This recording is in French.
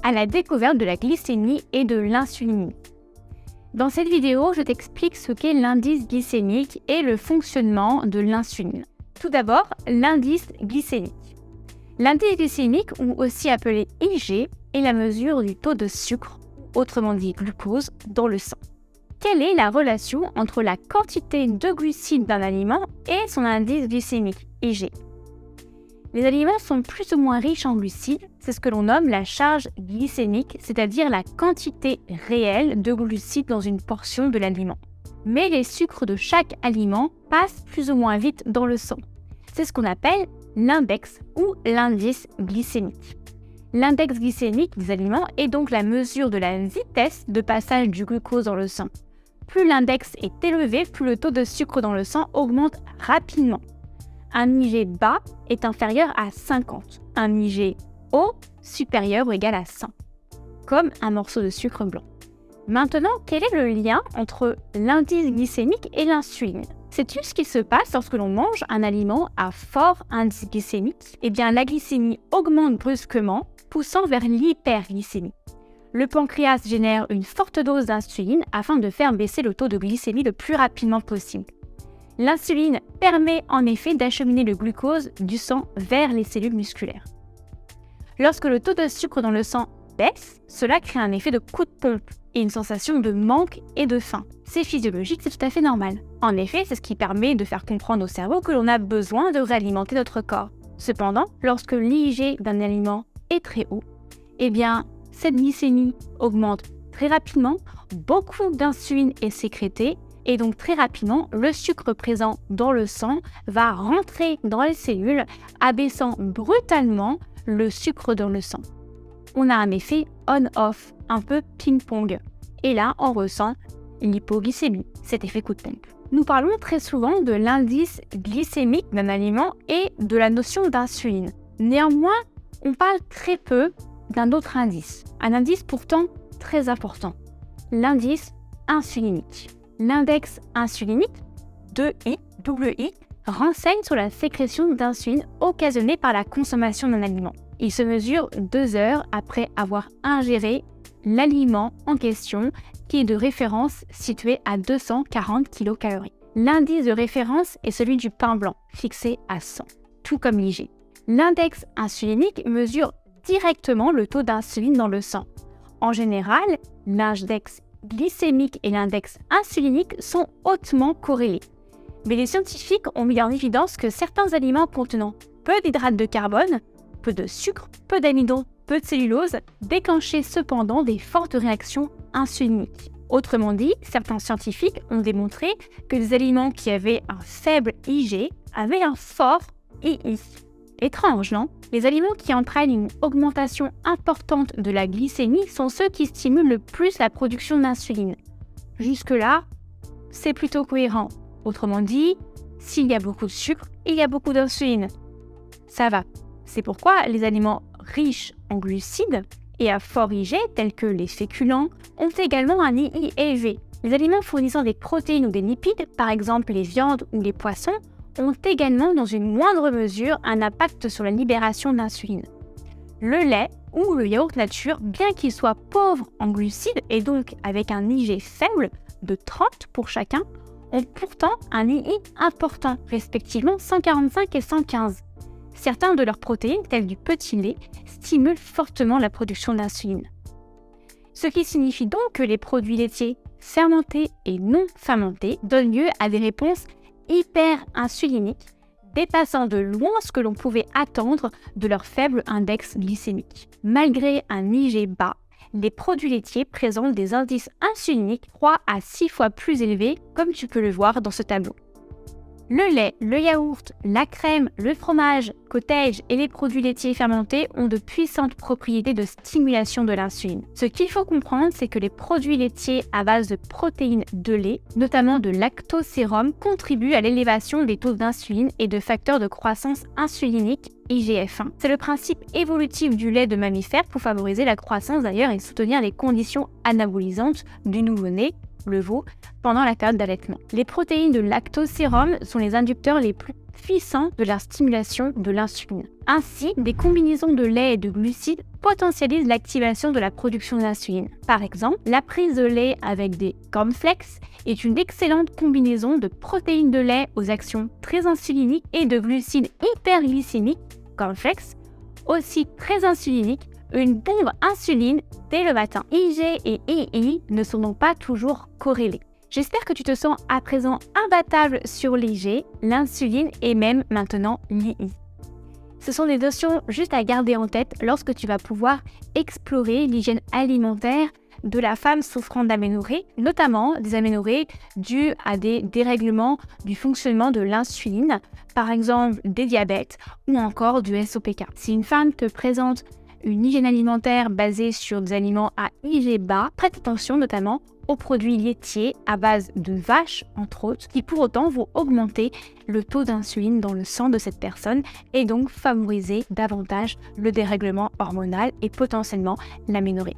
à la découverte de la glycémie et de l'insulinémie. Dans cette vidéo, je t'explique ce qu'est l'indice glycémique et le fonctionnement de l'insuline. Tout d'abord, l'indice glycémique. L'indice glycémique, ou aussi appelé IG, est la mesure du taux de sucre, autrement dit glucose, dans le sang. Quelle est la relation entre la quantité de glucides d'un aliment et son indice glycémique, IG? Les aliments sont plus ou moins riches en glucides, c'est ce que l'on nomme la charge glycémique, c'est-à-dire la quantité réelle de glucides dans une portion de l'aliment. Mais les sucres de chaque aliment passent plus ou moins vite dans le sang. C'est ce qu'on appelle l'index ou l'indice glycémique. L'index glycémique des aliments est donc la mesure de la vitesse de passage du glucose dans le sang. Plus l'index est élevé, plus le taux de sucre dans le sang augmente rapidement. Un IG bas est inférieur à 50, un IG haut supérieur ou égal à 100, comme un morceau de sucre blanc. Maintenant, quel est le lien entre l'indice glycémique et l'insuline? Sais-tu ce qui se passe lorsque l'on mange un aliment à fort indice glycémique? Eh bien, la glycémie augmente brusquement, poussant vers l'hyperglycémie. Le pancréas génère une forte dose d'insuline afin de faire baisser le taux de glycémie le plus rapidement possible. L'insuline permet en effet d'acheminer le glucose du sang vers les cellules musculaires. Lorsque le taux de sucre dans le sang baisse, cela crée un effet de coup de pompe et une sensation de manque et de faim. C'est physiologique, c'est tout à fait normal. En effet, c'est ce qui permet de faire comprendre au cerveau que l'on a besoin de réalimenter notre corps. Cependant, lorsque l'IG d'un aliment est très haut, eh bien, cette glycémie augmente très rapidement, beaucoup d'insuline est sécrétée, et donc très rapidement, le sucre présent dans le sang va rentrer dans les cellules, abaissant brutalement le sucre dans le sang. On a un effet on-off, un peu ping-pong. Et là, on ressent l'hypoglycémie, cet effet coup de pompe. Nous parlons très souvent de l'indice glycémique d'un aliment et de la notion d'insuline. Néanmoins, on parle très peu d'un autre indice, un indice pourtant très important, l'indice insulinique. L'index insulinique, 2I, renseigne sur la sécrétion d'insuline occasionnée par la consommation d'un aliment. Il se mesure 2 heures après avoir ingéré l'aliment en question, qui est de référence situé à 240 kcal. L'indice de référence est celui du pain blanc, fixé à 100, tout comme l'IG. L'index insulinique mesure directement le taux d'insuline dans le sang. En général, l'index glycémique et l'index insulinique sont hautement corrélés. Mais les scientifiques ont mis en évidence que certains aliments contenant peu d'hydrates de carbone, peu de sucre, peu d'amidon, peu de cellulose, déclenchaient cependant des fortes réactions insuliniques. Autrement dit, certains scientifiques ont démontré que les aliments qui avaient un faible IG avaient un fort II. Étrange, non? Les aliments qui entraînent une augmentation importante de la glycémie sont ceux qui stimulent le plus la production d'insuline. Jusque-là, c'est plutôt cohérent. Autrement dit, s'il y a beaucoup de sucre, il y a beaucoup d'insuline. Ça va. C'est pourquoi les aliments riches en glucides et à fort IG, tels que les féculents, ont également un II élevé. Les aliments fournissant des protéines ou des lipides, par exemple les viandes ou les poissons, ont également dans une moindre mesure un impact sur la libération d'insuline. Le lait ou le yaourt nature, bien qu'il soit pauvre en glucides et donc avec un IG faible de 30 pour chacun, ont pourtant un II important, respectivement 145 et 115. Certains de leurs protéines, telles du petit lait, stimulent fortement la production d'insuline. Ce qui signifie donc que les produits laitiers fermentés et non fermentés donnent lieu à des réponses hyperinsuliniques, dépassant de loin ce que l'on pouvait attendre de leur faible index glycémique. Malgré un IG bas, les produits laitiers présentent des indices insuliniques 3 à 6 fois plus élevés, comme tu peux le voir dans ce tableau. Le lait, le yaourt, la crème, le fromage, cottage et les produits laitiers fermentés ont de puissantes propriétés de stimulation de l'insuline. Ce qu'il faut comprendre, c'est que les produits laitiers à base de protéines de lait, notamment de lactosérum, contribuent à l'élévation des taux d'insuline et de facteurs de croissance insulinique IGF-1. C'est le principe évolutif du lait de mammifère pour favoriser la croissance d'ailleurs et soutenir les conditions anabolisantes du nouveau-né, le veau, pendant la période d'allaitement. Les protéines de lactosérum sont les inducteurs les plus puissant de la stimulation de l'insuline. Ainsi, des combinaisons de lait et de glucides potentialisent l'activation de la production d'insuline. Par exemple, la prise de lait avec des cornflakes est une excellente combinaison de protéines de lait aux actions très insuliniques et de glucides hyperglycémiques, cornflakes, aussi très insuliniques, une bombe insuline dès le matin. IG et II ne sont donc pas toujours corrélés. J'espère que tu te sens à présent imbattable sur l'IG, l'insuline et même maintenant l'II. Ce sont des notions juste à garder en tête lorsque tu vas pouvoir explorer l'hygiène alimentaire de la femme souffrant d'aménorrhée, notamment des aménorrhées dues à des dérèglements du fonctionnement de l'insuline, par exemple des diabètes ou encore du SOPK. Si une femme te présente une hygiène alimentaire basée sur des aliments à IG bas, prête attention notamment aux produits laitiers à base de vache, entre autres, qui pour autant vont augmenter le taux d'insuline dans le sang de cette personne et donc favoriser davantage le dérèglement hormonal et potentiellement l'aménorrhée.